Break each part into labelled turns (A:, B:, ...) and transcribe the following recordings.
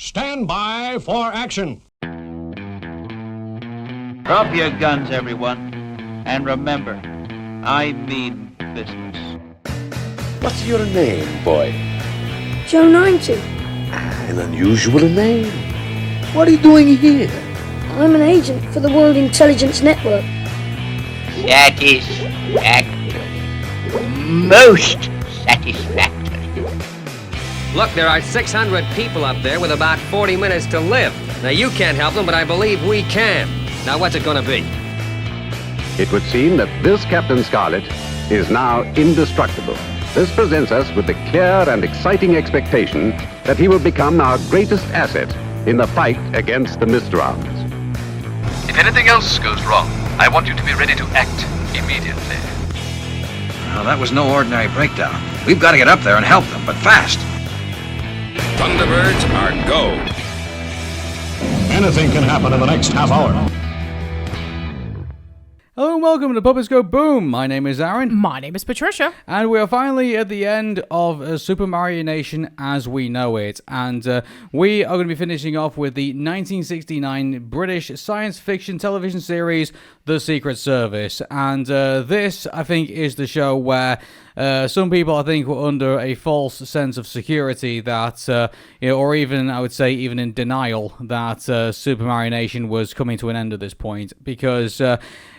A: Stand by for action.
B: Drop your guns, everyone. And remember, I mean business.
C: What's your name, boy?
D: Joe 90.
C: An unusual name. What are you doing here?
D: I'm an agent for the World Intelligence Network.
B: Satisfactory. Most satisfactory.
E: Look, there are 600 people up there with about 40 minutes to live. Now, you can't help them, but I believe we can. Now, what's it gonna be?
F: It would seem that this Captain Scarlet is now indestructible. This presents us with the clear and exciting expectation that he will become our greatest asset in the fight against the Mysterounds.
G: If anything else goes wrong, I want you to be ready to act immediately.
H: Well, that was no ordinary breakdown. We've got to get up there and help them, but fast.
G: Thunderbirds are go.
A: Anything can happen in the next half hour.
I: Hello and welcome to Puppets Go Boom. My name is Aaron.
J: My name is Patricia.
I: And we are finally at the end of Supermarionation as we know it. And we are going to be finishing off with the 1969 British science fiction television series, The Secret Service. And this, I think, is the show where some people, I think, were under a false sense of security that, or even, I would say, even in denial that Supermarionation was coming to an end at this point. Because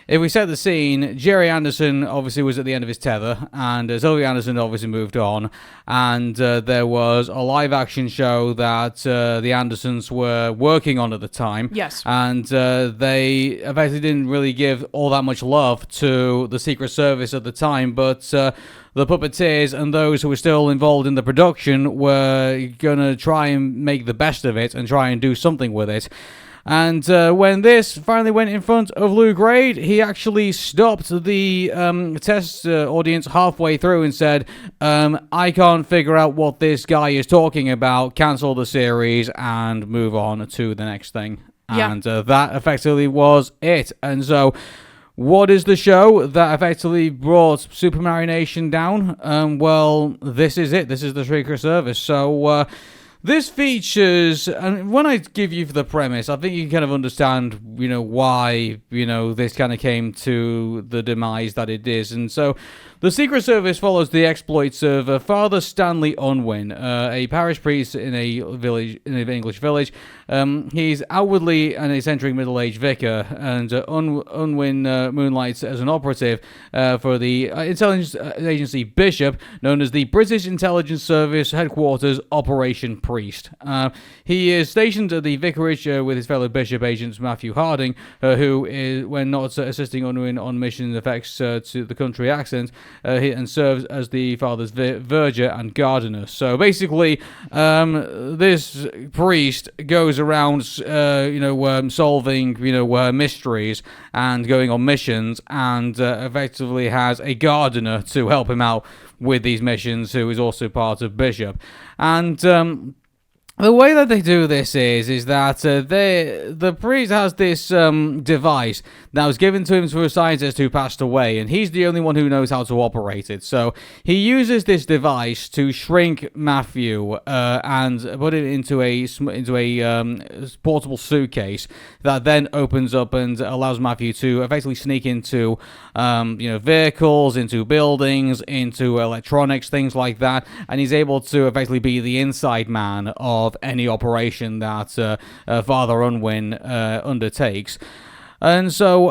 I: if we set the scene, Gerry Anderson obviously was at the end of his tether, and Sylvia Anderson obviously moved on, and there was a live-action show that the Andersons were working on at the time.
J: Yes.
I: And they effectively didn't really give all that much love to the Secret Service at the time, but the puppeteers and those who were still involved in the production were going to try and make the best of it and try and do something with it. And when this finally went in front of Lou Grade, he actually stopped the test audience halfway through and said, I can't figure out what this guy is talking about, cancel the series and move on to the next thing.
J: Yeah.
I: And that effectively was it. And so, what is the show that effectively brought Supermarionation down? Well, this is it. This is the Secret Service. So, this features, and when I give you the premise, I think you can kind of understand, why, this kind of came to the demise that it is. And so, the Secret Service follows the exploits of Father Stanley Unwin, a parish priest in a village, in an English village. He's outwardly an eccentric middle-aged vicar, and Unwin moonlights as an operative for the intelligence agency Bishop, known as the British Intelligence Service Headquarters Operation Priest. He is stationed at the vicarage with his fellow bishop agents Matthew Harding, who is, when not assisting Unwin on mission effects to the country accent, and serves as the father's verger and gardener. So basically, this priest goes around, solving, mysteries and going on missions, and effectively has a gardener to help him out with these missions, who is also part of Bishop. And the way that they do this is that the priest has this device that was given to him through a scientist who passed away, and he's the only one who knows how to operate it. So he uses this device to shrink Matthew and put it into a portable suitcase that then opens up and allows Matthew to effectively sneak into vehicles, into buildings, into electronics, things like that, and he's able to effectively be the inside man of any operation that Father Unwin undertakes. And so,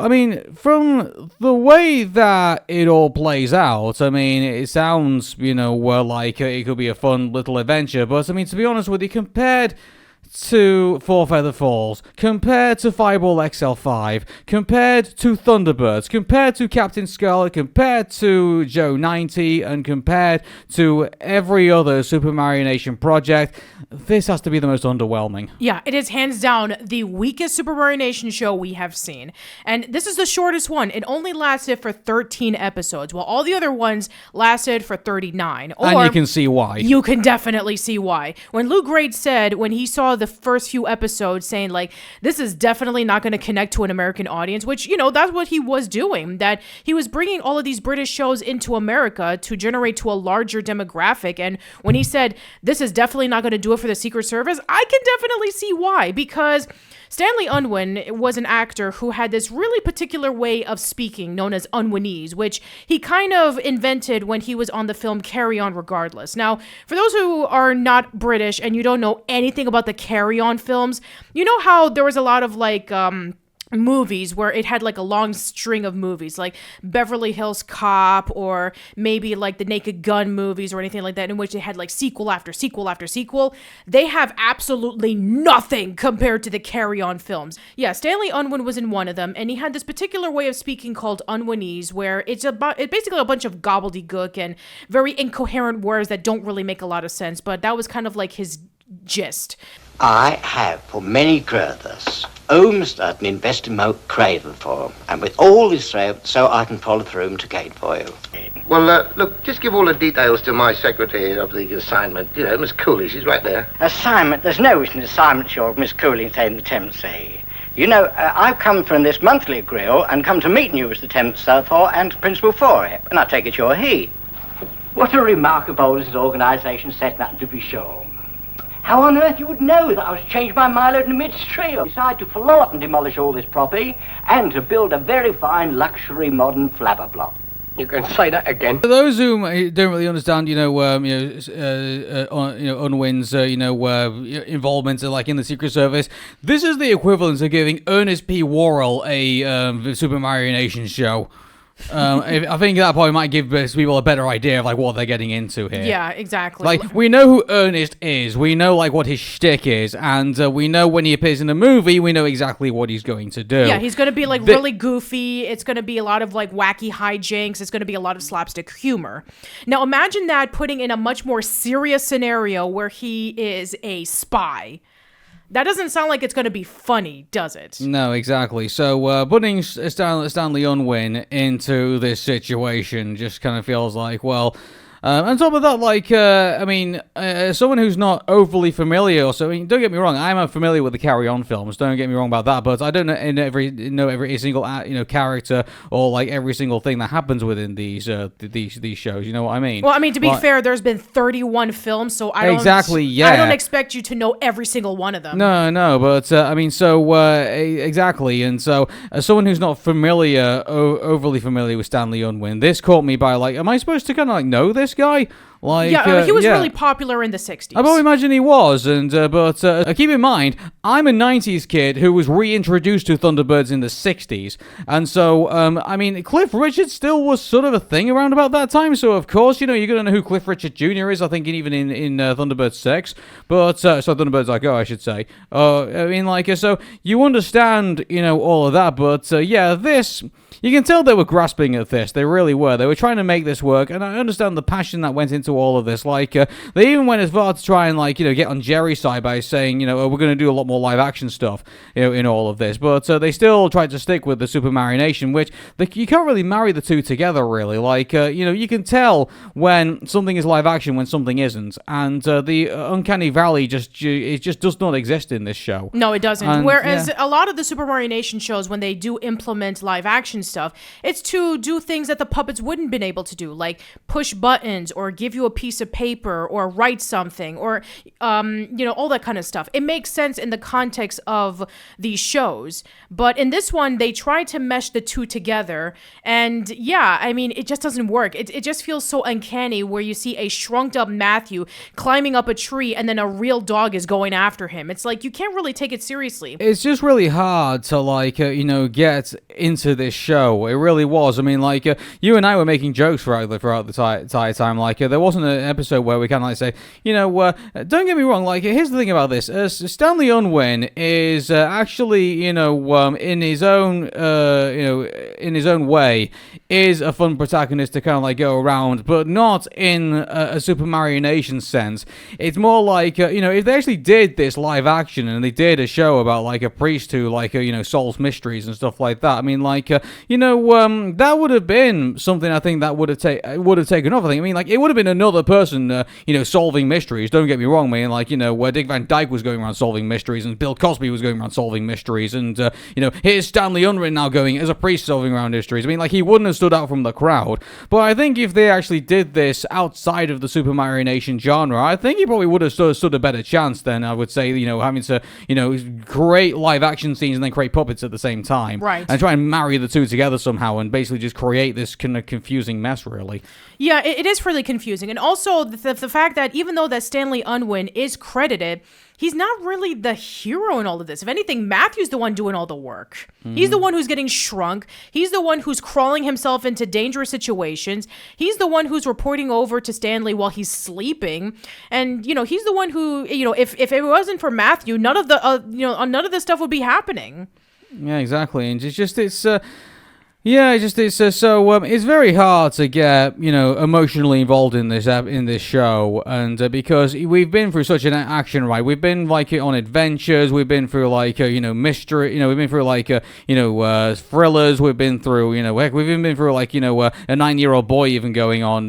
I: from the way that it all plays out, it sounds, like it could be a fun little adventure, but, to be honest with you, compared to Four Feather Falls, compared to Fireball XL5, compared to Thunderbirds, compared to Captain Scarlet, compared to Joe 90, and compared to every other Supermarionation project, this has to be the most underwhelming.
J: Yeah, it is hands down the weakest Supermarionation show we have seen. And this is the shortest one. It only lasted for 13 episodes, while all the other ones lasted for 39.
I: And you can see why.
J: You can definitely see why. When Lou Grade said when he saw of the first few episodes saying, like, this is definitely not going to connect to an American audience, which, that's what he was doing, that he was bringing all of these British shows into America to generate to a larger demographic. And when he said, this is definitely not going to do it for the Secret Service, I can definitely see why, because Stanley Unwin was an actor who had this really particular way of speaking known as Unwinese, which he kind of invented when he was on the film Carry On Regardless. Now, for those who are not British and you don't know anything about the Carry On films, you know how there was a lot of movies where it had like a long string of movies like Beverly Hills Cop or maybe like the Naked Gun movies or anything like that, in which they had like sequel after sequel after sequel. They have absolutely nothing compared to the Carry On films. Yeah, Stanley Unwin was in one of them, and he had this particular way of speaking called Unwinese, where it's basically a bunch of gobbledygook and very incoherent words that don't really make a lot of sense, but that was kind of like his gist.
K: I have for many growthers almost an investment craven for 'em, and with all this so I can follow through to gain for you.
L: Well, look, just give all the details to my secretary of the assignment. Miss Cooley, she's right there.
K: Assignment? There's no written assignment, sure, Miss Cooley saying the Thameslea. I've come from this monthly grill and come to meet you as the Thames for and principal for it, and I take it you're he. What a remarkable is this organisation setting up, to be sure. How on earth you would know that I was to change my mileage in the midstream? Decide to float and demolish all this property and to build a very fine luxury modern flabber block.
L: You can say that again.
I: For those who don't really understand, Unwin's, involvement in the Secret Service, this is the equivalent of giving Ernest P. Worrell a Supermarionation show. I think that probably might give people a better idea of what they're getting into here.
J: Yeah, exactly.
I: We know who Ernest is, we know what his shtick is, and we know when he appears in a movie, we know exactly what he's going to do.
J: Yeah, he's going to be really goofy. It's going to be a lot of wacky hijinks. It's going to be a lot of slapstick humor. Now imagine that putting in a much more serious scenario where he is a spy. That doesn't sound like it's going to be funny, does it?
I: No, exactly. So putting Stanley Unwin into this situation just kind of feels like, well... on top of that, someone who's not overly familiar, don't get me wrong, I'm familiar with the Carry On films, don't get me wrong about that, but I don't know every single character or every single thing that happens within these shows, you know what I mean?
J: Well, to be fair, there's been 31 films, so I don't expect you to know every single one of them.
I: No, but exactly, and so as someone who's not overly familiar with Stanley Unwin, this caught me by am I supposed to kind of know this guy?
J: He was really popular in the 60s.
I: I probably imagine he was, but keep in mind, I'm a 90s kid who was reintroduced to Thunderbirds in the 60s, and so, Cliff Richard still was sort of a thing around about that time, so of course, you're going to know who Cliff Richard Jr. is, I think even in Thunderbirds 6, but, Thunderbirds Go, I should say. So you understand, all of that, but, this... You can tell they were grasping at this. They really were. They were trying to make this work, and I understand the passion that went into all of this. They even went as far to try and, get on Gerry's side by saying, we're going to do a lot more live-action stuff, in all of this. But they still tried to stick with the Supermarionation, which you can't really marry the two together, really. You can tell when something is live-action, when something isn't. And the Uncanny Valley just does not exist in this show.
J: No, it doesn't. Whereas a lot of the Supermarionation shows, when they do implement live-action stuff, it's to do things that the puppets wouldn't been able to do, like push buttons or give you a piece of paper or write something or all that kind of stuff. It makes sense in the context of these shows, but in this one they try to mesh the two together, and it just doesn't work. It just feels so uncanny where you see a shrunk up Matthew climbing up a tree and then a real dog is going after him. It's you can't really take it seriously.
I: It's just really hard to get into this show. It really was. You and I were making jokes throughout the entire time. There wasn't an episode where we kind of say, don't get me wrong. Here's the thing about this: Stanley Unwin is actually, in his own way, is a fun protagonist to kind of go around, but not in a Supermarionation sense. It's more if they actually did this live action and they did a show about a priest who solves mysteries and stuff like that. mean, like, that would have been something I think that would have taken off. I think, I mean, like, it would have been another person, solving mysteries. Don't get me wrong, man. Like, where Dick Van Dyke was going around solving mysteries, and Bill Cosby was going around solving mysteries, and here's Stanley Unwin now going as a priest solving around mysteries. I mean, like, he wouldn't have stood out from the crowd. But I think if they actually did this outside of the Supermarionation genre, I think he probably would have stood a better chance than, I would say, having to, create live action scenes and then create puppets at the same time.
J: Right.
I: And try and marry the two together somehow and basically just create this kind of confusing mess, really.
J: Yeah, it is really confusing. And also the fact that even though that Stanley Unwin is credited, he's not really the hero in all of this. If anything, Matthew's the one doing all the work. He's the one who's getting shrunk. He's the one who's crawling himself into dangerous situations. He's the one who's reporting over to Stanley while he's sleeping. And, he's the one who, if it wasn't for Matthew, none of this stuff would be happening.
I: Yeah, exactly. And it's very hard to get, emotionally involved in this show, and because we've been through such an action ride, we've been like on adventures, we've been through like mystery, we've been through like thrillers, we've been through we've even been through like a 9-year-old boy even going on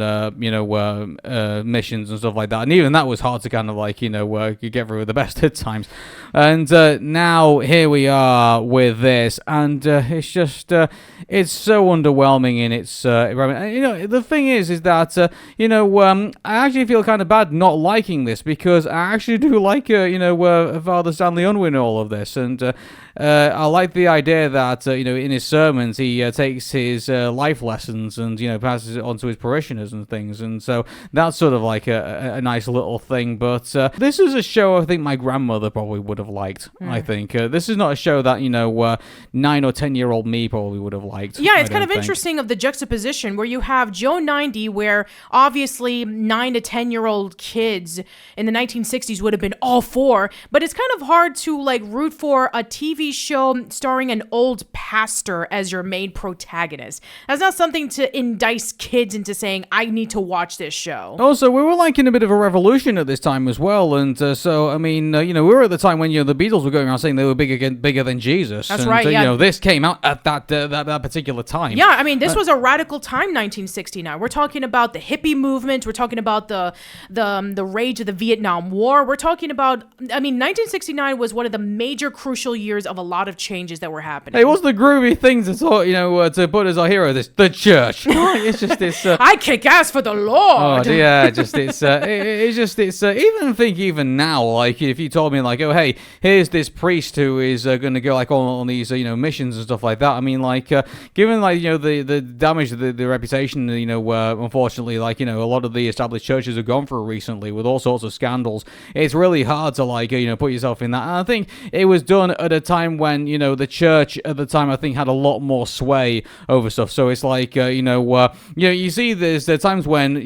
I: missions and stuff like that, and even that was hard to kind of like get through the best at times, and now here we are with this, and it's just it's so underwhelming in its the thing is that I actually feel kind of bad not liking this, because I actually do like Father Stanley Unwin and all of this, and I like the idea that in his sermons he takes his life lessons and passes it on to his parishioners and things, and so that's sort of like a nice little thing. But this is a show I think my grandmother probably would have liked. I think this is not a show that 9 or 10-year-old me probably would have liked.
J: Yeah, it's kind of interesting of the juxtaposition where you have Joe 90, where obviously 9 to 10-year-old kids in the 1960s would have been all for, but it's kind of hard to like root for a TV show starring an old pastor as your main protagonist. That's not something to entice kids into saying, I need to watch this show.
I: Also, we were like in a bit of a revolution at this time as well, and so I mean, we were at the time when the Beatles were going around saying they were bigger than Jesus.
J: That's
I: and,
J: right. Yeah.
I: This came out at that particular time.
J: Yeah, I mean, this was a radical time, 1969. We're talking about the hippie movement. We're talking about the rage of the Vietnam War. We're talking about, 1969 was one of the major crucial years of a lot of changes that were happening.
I: Hey, what's the groovy thing to put as our hero? The church. It's
J: I kick ass for the Lord.
I: Oh yeah, even now, like if you told me like, oh hey, here's this priest who is going to go like on these missions and stuff like that. I mean, like given like the damage to the reputation, unfortunately, like a lot of the established churches have gone through recently with all sorts of scandals. It's really hard to like put yourself in that. And I think it was done at a time when the church at the time I think had a lot more sway over stuff. So it's like you see there's times when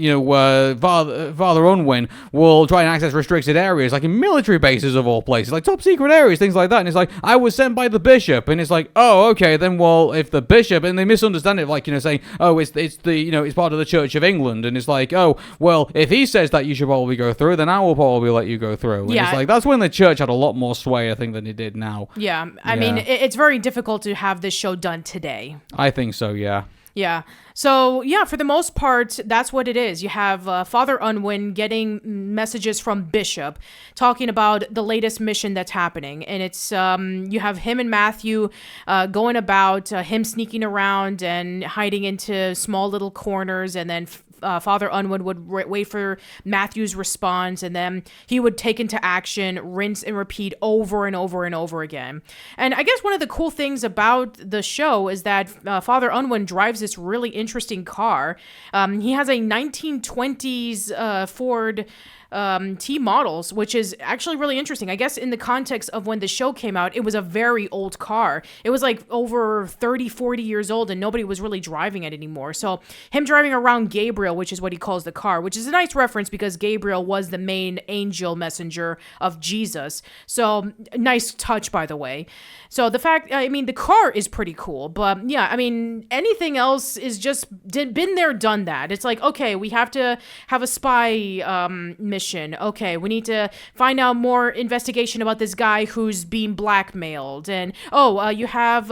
I: Father Unwin will try and access restricted areas like in military bases of all places, like top secret areas, things like that. And it's like, I was sent by the bishop, and it's like, oh okay, then well if the bishop, and they misunderstand it like saying, oh it's it's part of the Church of England, and it's like, oh well if he says that you should probably go through, then I will probably let you go through. And it's like that's when the church had a lot more sway I think than it did now.
J: Yeah, I mean it's very difficult to have this show done today.
I: I think so, yeah.
J: Yeah. So, yeah, for the most part, that's what it is. You have Father Unwin getting messages from Bishop talking about the latest mission that's happening. And it's, you have him and Matthew going about, him sneaking around and hiding into small little corners, and then Father Unwin would wait for Matthew's response, and then he would take into action, rinse and repeat over and over and over again. And I guess one of the cool things about the show is that Father Unwin drives this really interesting car. He has a 1920s Ford T models, which is actually really interesting. I guess in the context of when the show came out, it was a very old car. It was like over 30, 40 years old, and nobody was really driving it anymore. So him driving around Gabriel, which is what he calls the car, which is a nice reference because Gabriel was the main angel messenger of Jesus. So nice touch, by the way. So the fact, the car is pretty cool, but yeah, anything else is just been there, done that. It's like, okay, we have to have a spy mission mission. Okay, we need to find out more investigation about this guy who's being blackmailed. And, you have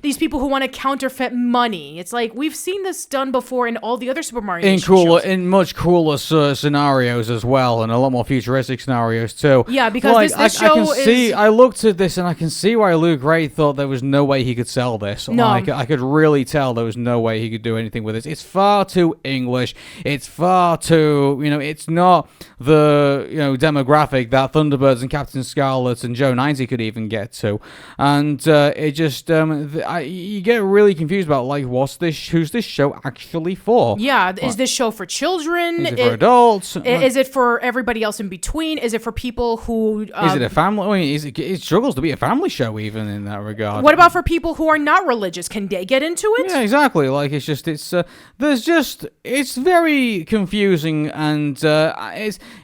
J: these people who want to counterfeit money. It's like, we've seen this done before in all the other Supermarionation shows.
I: In much cooler scenarios as well, and a lot more futuristic scenarios too.
J: Yeah, because this show
I: I looked at this and I can see why Luke Ray thought there was no way he could sell this.
J: No.
I: I could really tell there was no way he could do anything with this. It's far too English. It's far too, it's not the, demographic that Thunderbirds and Captain Scarlet and Joe 90 could even get to. And it just, you get really confused about, like, who's this show actually for?
J: Yeah, is this show for children?
I: Is it for adults?
J: Is it for everybody else in between? Is it for people who...
I: is it a family? I mean, it struggles to be a family show even in that regard.
J: What about for people who are not religious? Can they get into it?
I: Yeah, exactly. Like, it's very confusing, and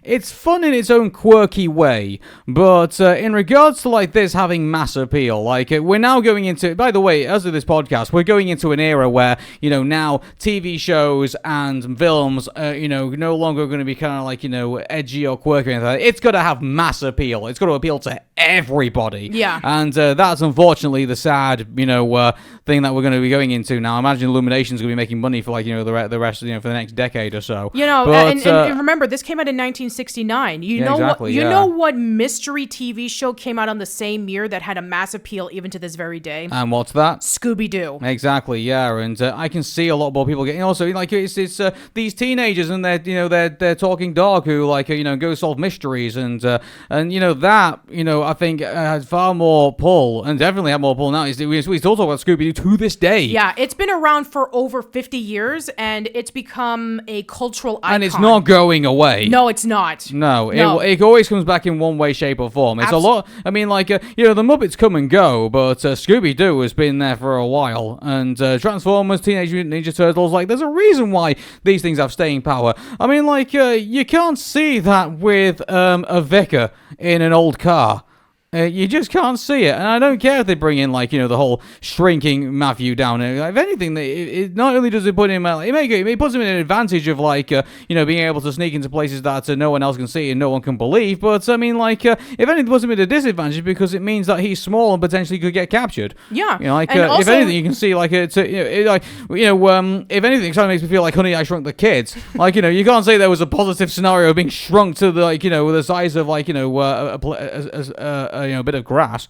I: it's fun in its own quirky way. But in regards to, like, this having mass appeal, like, we're now going into... By the way, as of this podcast, we're going into an era where, now TV shows and films, no longer going to be kind of like, edgy or quirky or anything like that. It's got to have mass appeal. It's got to appeal to everybody.
J: Yeah.
I: And that's unfortunately the sad, thing that we're going to be going into now. I imagine Illumination's going to be making money for, like, the rest, for the next decade or so.
J: And remember, this came out in 1969. You know what mystery TV show came out on the same year that had a mass appeal even to this very day?
I: And what's that?
J: Scooby-Doo.
I: Exactly, yeah. And I can see a lot more people getting... Also, like, it's these teenagers and they're talking dog who, like, go solve mysteries and that, I think has far more pull, and definitely have more pull now. We still talk about Scooby-Doo to this day.
J: Yeah, it's been around for over 50 years, and it's become a cultural icon.
I: And it's not going away.
J: No, it's not.
I: No. It always comes back in one way, shape, or form. It's a lot... I mean, like, the Muppets come and go, but Scooby-Doo has been there for a while, and Transformers, Teenage Mutant Ninja Turtles, like, there's a reason why these things have staying power. I mean, like, you can't see that with a vicar in an old car. You just can't see it, and I don't care if they bring in, like, the whole shrinking Matthew down. If anything, it not only does it put him, it puts him in an advantage of, like, being able to sneak into places that no one else can see and no one can believe. But I mean, like, if anything, it puts him at a disadvantage because it means that he's small and potentially could get captured.
J: Yeah,
I: if anything, you can see, like, if anything, it kind of makes me feel like Honey, I Shrunk the Kids. Like, you can't say there was a positive scenario being shrunk to the, like, the size of, like, a bit of grass.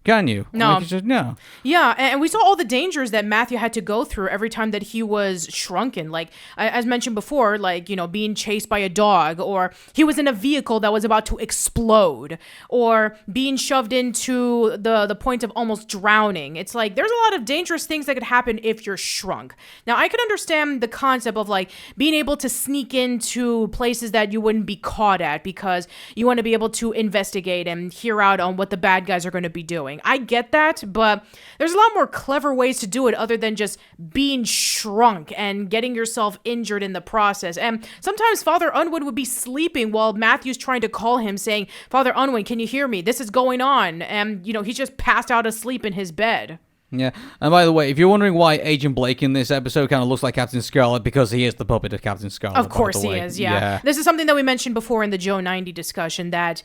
I: Can you?
J: No.
I: Like, no.
J: Yeah, and we saw all the dangers that Matthew had to go through every time that he was shrunken. Like, as mentioned before, like, being chased by a dog, or he was in a vehicle that was about to explode, or being shoved into the point of almost drowning. It's like, there's a lot of dangerous things that could happen if you're shrunk. Now, I can understand the concept of, like, being able to sneak into places that you wouldn't be caught at because you want to be able to investigate and hear out on what the bad guys are going to be doing. I get that, but there's a lot more clever ways to do it other than just being shrunk and getting yourself injured in the process. And sometimes Father Unwin would be sleeping while Matthew's trying to call him saying, "Father Unwin, can you hear me? This is going on." And, he's just passed out asleep in his bed.
I: Yeah, and by the way, if you're wondering why Agent Blake in this episode kind of looks like Captain Scarlet, because he is the puppet of Captain Scarlet.
J: Of course he is, yeah. This is something that we mentioned before in the Joe 90 discussion, that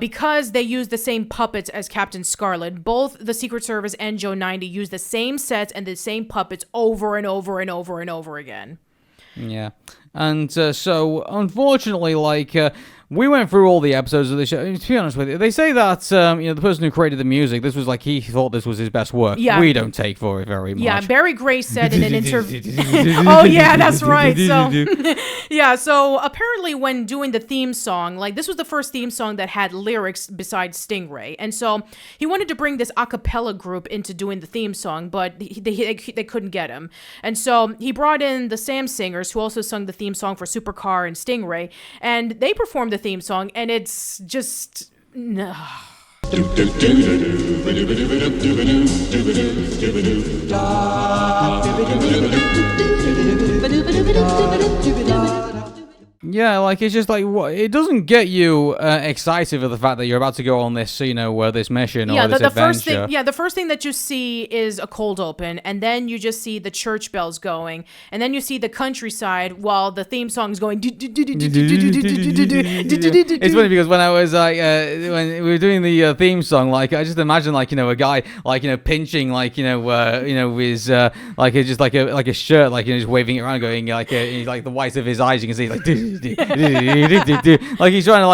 J: because they use the same puppets as Captain Scarlet, both the Secret Service and Joe 90 use the same sets and the same puppets over and over and over and over again.
I: Yeah, and so, unfortunately, like... we went through all the episodes of the show. To be honest with you, they say that the person who created the music, this was like he thought this was his best work.
J: Yeah.
I: We don't take for it very much.
J: Yeah, Barry Gray said in an interview. Oh yeah, that's right. So yeah, so apparently when doing the theme song, like this was the first theme song that had lyrics besides Stingray, and so he wanted to bring this a cappella group into doing the theme song, but they couldn't get him, and so he brought in the Sam Singers, who also sung the theme song for Supercar and Stingray, and they performed the theme song, and it's just no.
I: Yeah, like it's just like it doesn't get you excited for the fact that you're about to go on this, this mission or this adventure.
J: The first thing that you see is a cold open, and then you just see the church bells going, and then you see the countryside while the theme song is going.
I: It's funny because when I was when we were doing the theme song, like I just imagine a guy pinching his just like a shirt, just waving it around, going like the white of his eyes, you can see like he's trying to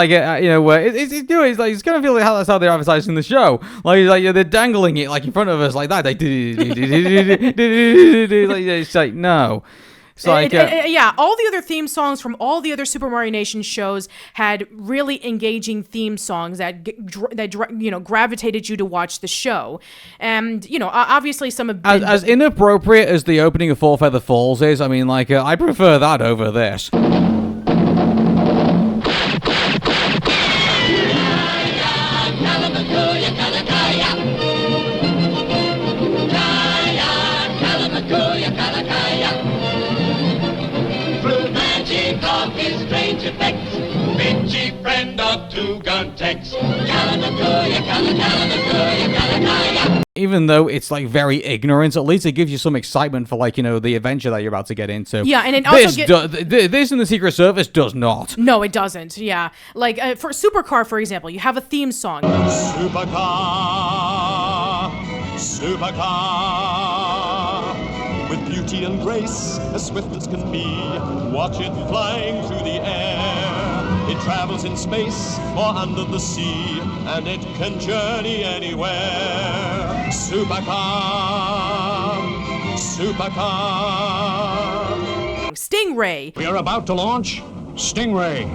I: it's like it's gonna feel like how that's how they're advertising the show, they're dangling it in front of us like that, it's like no. It's like,
J: all the other theme songs from all the other Supermarionation shows had really engaging theme songs that gravitated you to watch the show, and obviously some of
I: as inappropriate as the opening of Four Feather Falls is. I mean, I prefer that over this. Even though it's very ignorant, at least it gives you some excitement for the adventure that you're about to get into.
J: Yeah, and it also
I: this in the Secret Service does not.
J: No, it doesn't. Yeah, for Supercar, for example, you have a theme song.
M: Supercar, with beauty and grace, as swift as can be. Watch it flying through the air. It travels in space or under the sea, and it can journey anywhere. Supercar,
J: Stingray.
A: We are about to launch Stingray.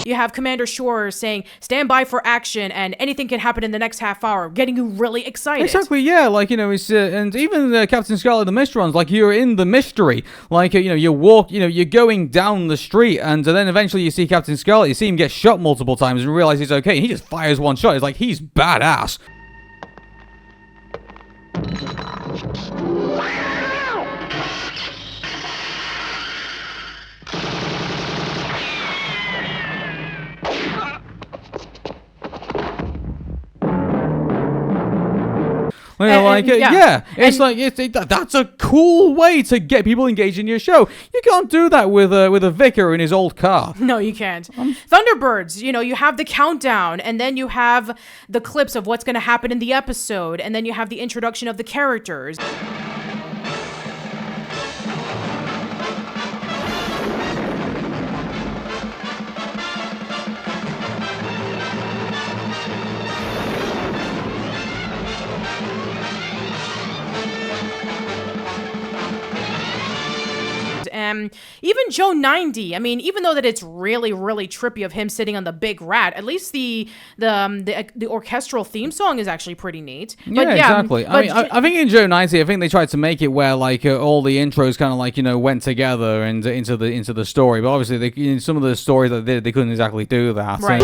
J: You have Commander Shore saying, "Stand by for action," and anything can happen in the next half hour, getting you really excited.
I: Exactly, yeah. It's and even Captain Scarlet the Mysterons, you're in the mystery. You walk, you're going down the street, and then eventually you see Captain Scarlet. You see him get shot multiple times and realize he's okay. And he just fires one shot. It's like he's badass. That's a cool way to get people engaged in your show. You can't do that with a vicar in his old car.
J: No, you can't. Thunderbirds, you have the countdown, and then you have the clips of what's going to happen in the episode, and then you have the introduction of the characters. Even Joe 90, I mean, even though that it's really, really trippy of him sitting on the big rat, at least the orchestral theme song is actually pretty neat. But
I: Exactly. I think in Joe 90, I think they tried to make it where all the intros kind of went together and into the story. But obviously, some of the stories that they couldn't exactly do that.
J: Right.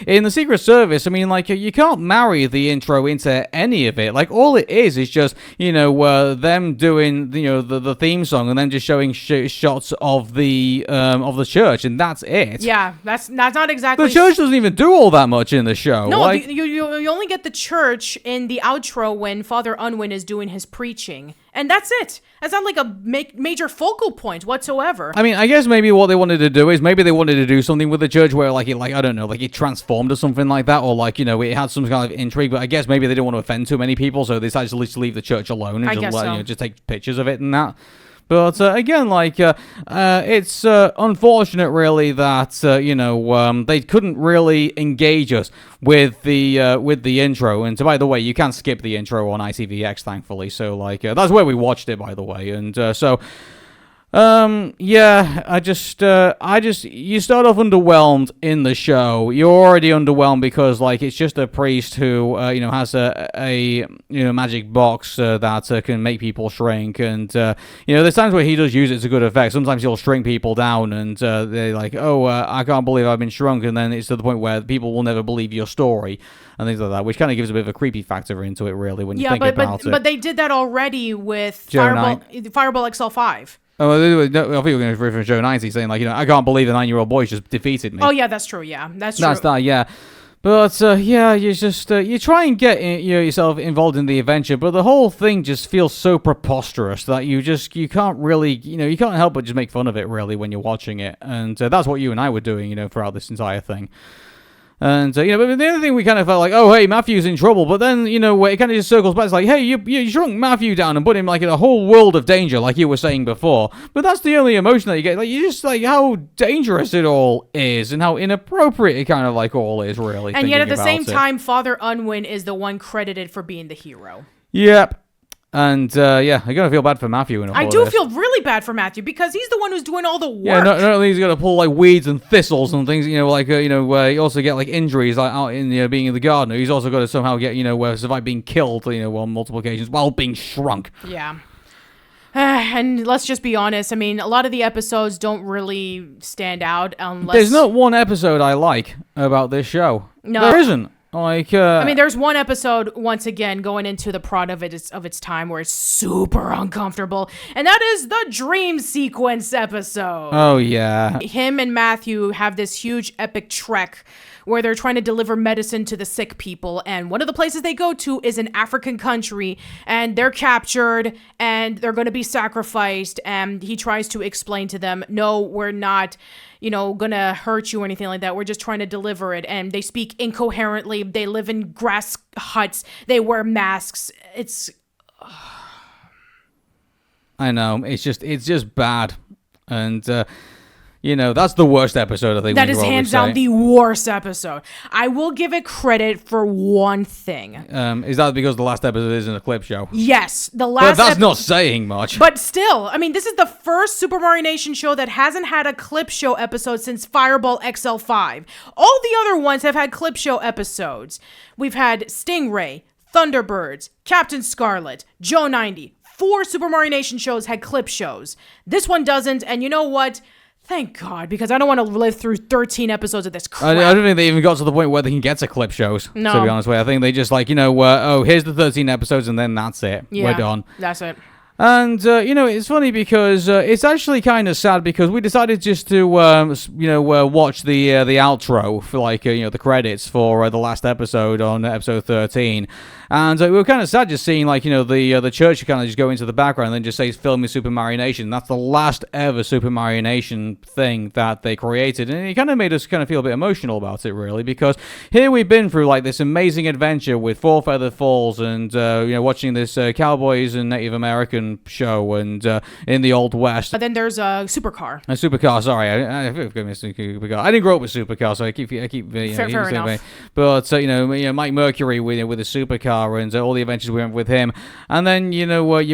I: In the Secret Service, I mean, you can't marry the intro into any of it. All it is just, them doing, the theme song and then just showing shots of the church, and that's it.
J: Yeah, that's not exactly.
I: The church doesn't even do all that much in the show.
J: No, you only get the church in the outro when Father Unwin is doing his preaching. And that's it. That's not a major focal point whatsoever.
I: I mean, I guess maybe what they wanted to do is maybe they wanted to do something with the church where I don't know, it transformed or something like that, or it had some kind of intrigue. But I guess maybe they didn't want to offend too many people, so they decided to just leave the church alone and just take pictures of it and that. But again, it's unfortunate, really, that they couldn't really engage us with the intro. And by the way, you can skip the intro on ITVX, thankfully. So that's where we watched it, by the way. And Yeah, you start off underwhelmed in the show. You're already underwhelmed because, like, it's just a priest who, has a magic box that can make people shrink, and there's times where he does use it to good effect. Sometimes he'll shrink people down, and they're like, I can't believe I've been shrunk, and then it's to the point where people will never believe your story and things like that, which kind of gives a bit of a creepy factor into it, really, when you think about it.
J: But they did that already with Fireball XL5.
I: Oh, no, I think we're going to refer to Joe 90 saying, like, I can't believe a 9-year-old boy just defeated me.
J: Oh, yeah, that's true, yeah. That's true.
I: That's that, yeah. But, you just, you try and get yourself involved in the adventure, but the whole thing just feels so preposterous that you can't really, you can't help but just make fun of it, really, when you're watching it. And that's what you and I were doing, throughout this entire thing. And, but the other thing we kind of felt like, oh, hey, Matthew's in trouble. But then, it kind of just circles back. It's like, hey, you shrunk Matthew down and put him, like, in a whole world of danger, like you were saying before. But that's the only emotion that you get. Like, you just, like, how dangerous it all is and how inappropriate it kind of, like, all is, really.
J: And yet, at the same time, Father Unwin is the one credited for being the hero.
I: Yep. And, I'm going to feel bad for Matthew in a whole
J: I do feel really bad for Matthew because he's the one who's doing all the work.
I: Yeah, not only he's got to pull, like, weeds and thistles and things, he also get, like, injuries, like, out in, being in the garden. He's also got to somehow get, survive being killed, on multiple occasions while being shrunk.
J: Yeah. And let's just be honest. I mean, a lot of the episodes don't really stand out unless...
I: There's not one episode I like about this show.
J: No.
I: There isn't. Like,
J: I mean, there's one episode, once again, going into the prod of its time where it's super uncomfortable, and that is the dream sequence episode.
I: Oh, yeah.
J: Him and Matthew have this huge epic trek where they're trying to deliver medicine to the sick people, and one of the places they go to is an African country, and they're captured, and they're going to be sacrificed, and he tries to explain to them, no, we're not... gonna hurt you or anything like that. We're just trying to deliver it. And they speak incoherently. They live in grass huts. They wear masks. It's...
I: I know. It's just bad. And, that's the worst episode, I think.
J: That is hands down the worst episode. I will give it credit for one thing.
I: Is that because the last episode isn't a clip show?
J: Yes, the last.
I: But that's not saying much.
J: But still, I mean, this is the first Supermarionation show that hasn't had a clip show episode since Fireball XL5. All the other ones have had clip show episodes. We've had Stingray, Thunderbirds, Captain Scarlet, Joe 90. 4 Supermarionation shows had clip shows. This one doesn't, and you know what? Thank God, because I don't want to live through 13 episodes of this crap.
I: I don't think they even got to the point where they can get to clip shows,
J: no.
I: To be honest with you. I think they just like, here's the 13 episodes and then that's it.
J: Yeah,
I: we're done.
J: That's it.
I: And, it's funny because it's actually kind of sad because we decided just to, watch the outro for, like, the credits for the last episode on episode 13. And we were kind of sad just seeing, like, the church kind of just go into the background and then just say it's filming Supermarionation. That's the last ever Supermarionation thing that they created. And it kind of made us kind of feel a bit emotional about it, really, because here we've been through, like, this amazing adventure with Four Feathered Falls and, watching this Cowboys and Native American show and in the Old West.
J: But then there's a supercar.
I: A supercar, sorry. I didn't grow up with supercars, so I keep
J: fair enough.
I: But, Mike Mercury with a supercar and all the adventures we went with him. And then, you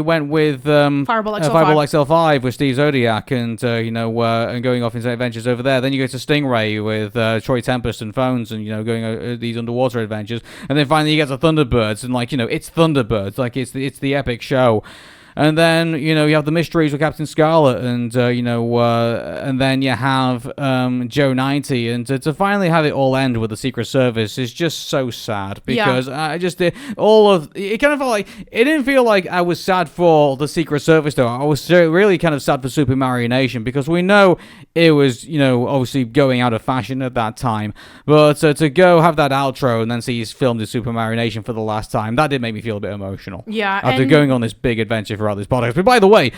I: went with
J: Fireball XL5.
I: Fireball XL5 with Steve Zodiac and, and going off into adventures over there. Then you go to Stingray with Troy Tempest and Phones and, going these underwater adventures. And then finally you get to Thunderbirds and, like, it's Thunderbirds. Like, it's the epic show. And then, you have the mysteries with Captain Scarlet, and, and then you have Joe 90, and to finally have it all end with the Secret Service is just so sad, because I just did it kind of felt like, it didn't feel like I was sad for the Secret Service, though. I was really kind of sad for Supermarionation, because we know it was, obviously going out of fashion at that time, but to go have that outro and then see he's filmed in Supermarionation for the last time, that did make me feel a bit emotional.
J: Yeah.
I: After going on this big adventure throughout this podcast. But by the way,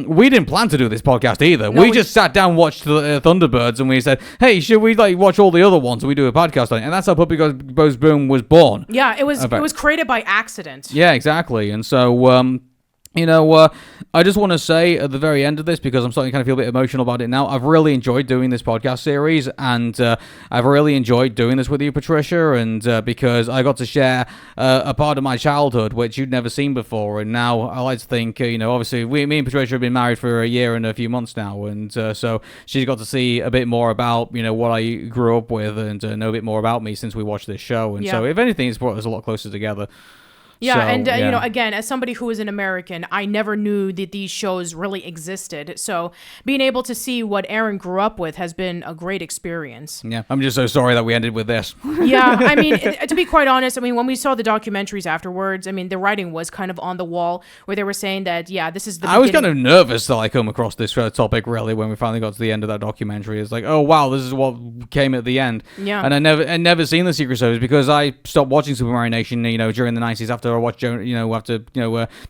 I: we didn't plan to do this podcast either. No, we just sat down, watched the Thunderbirds, and we said, hey, should we watch all the other ones and we do a podcast on it? And that's how Puppy Goes Boom was born.
J: Yeah, it was created by accident.
I: Yeah, exactly. And so I just want to say at the very end of this, because I'm starting to kind of feel a bit emotional about it now, I've really enjoyed doing this podcast series, and I've really enjoyed doing this with you, Patricia, and because I got to share a part of my childhood which you'd never seen before, and now I like to think, obviously me and Patricia have been married for a year and a few months now, and so she's got to see a bit more about, what I grew up with, and know a bit more about me since we watched this show, and so if anything, it's brought us a lot closer together.
J: Yeah,
I: So,
J: and
I: yeah.
J: Again, as somebody who is an American, I never knew that these shows really existed. So being able to see what Aaron grew up with has been a great experience.
I: Yeah, I'm just so sorry that we ended with this.
J: Yeah, I mean, to be quite honest, when we saw the documentaries afterwards, the writing was kind of on the wall where they were saying that, this is the
I: I was kind of nervous that I come across this topic, really, when we finally got to the end of that documentary. It's like, oh, wow, this is what came at the end.
J: Yeah.
I: And I never seen the Secret Service because I stopped watching Supermarionation, during the 90s after I watched Joe,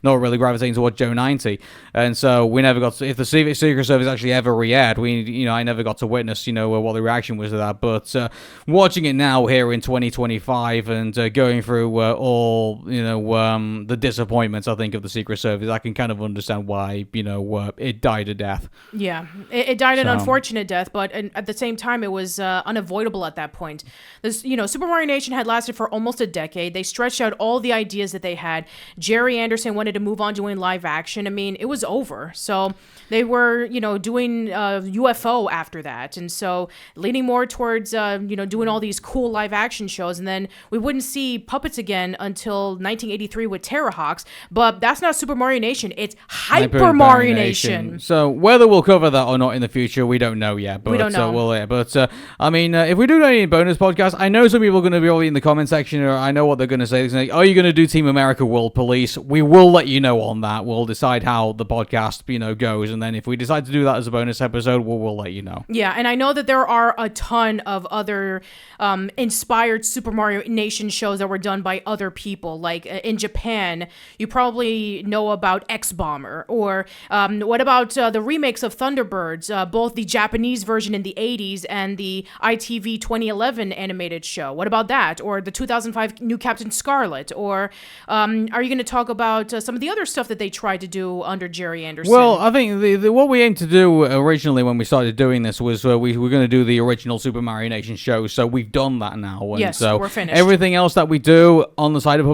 I: not really gravitating towards Joe 90. And so we never got to, if the Secret Service actually ever re-aired, I never got to witness, what the reaction was to that. But watching it now here in 2025 and going through all, the disappointments, I think, of the Secret Service, I can kind of understand why, it died a death.
J: Yeah, it died an unfortunate death, but at the same time, it was unavoidable at that point. This, Supermarionation had lasted for almost a decade. They stretched out all the ideas that they had. Gerry Anderson wanted to move on doing live action. It was over. So they were, doing UFO after that. And so leaning more towards, doing all these cool live action shows. And then we wouldn't see puppets again until 1983 with Terrahawks. But that's not Supermarionation. It's Hypermarionation.
I: So whether we'll cover that or not in the future, we don't know yet. But,
J: we don't know.
I: If we do any bonus podcasts, I know some people are going to be already in the comment section, or I know what they're going to say. They're going to say, are you going to do Team America World Police? We will let you know on that. We'll decide how the podcast, goes. And then if we decide to do that as a bonus episode, we'll let you know.
J: Yeah, and I know that there are a ton of other inspired Supermarionation shows that were done by other people. Like in Japan, you probably know about X-Bomber. Or what about the remakes of Thunderbirds, both the Japanese version in the 80s and the ITV 2011 animated show? What about that? Or the 2005 New Captain Scarlet? Or are you going to talk about some of the other stuff that they tried to do under Gerry Anderson?
I: Well, I think what we aimed to do originally when we started doing this was we were going to do the original Supermarionation show, so we've done that now. And
J: yes,
I: so
J: we're finished.
I: Everything else that we do on the side of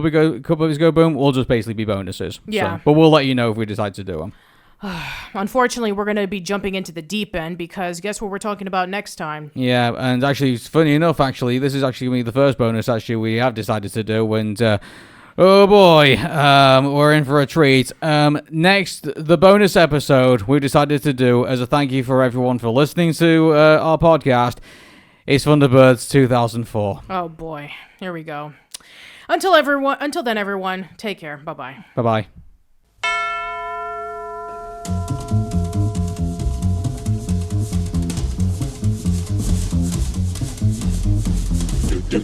I: Puppies Go Boom will just basically be bonuses.
J: Yeah.
I: So, but we'll let you know if we decide to do them.
J: Unfortunately, we're going to be jumping into the deep end because guess what we're talking about next time?
I: Yeah, and actually, funny enough, this is actually going to be the first bonus we have decided to do, and oh boy, we're in for a treat. Next, the bonus episode we've decided to do as a thank you for everyone for listening to our podcast is Thunderbirds 2004.
J: Oh boy, here we go. Until then, everyone, take care. Bye-bye.
I: Bye-bye.
M: Do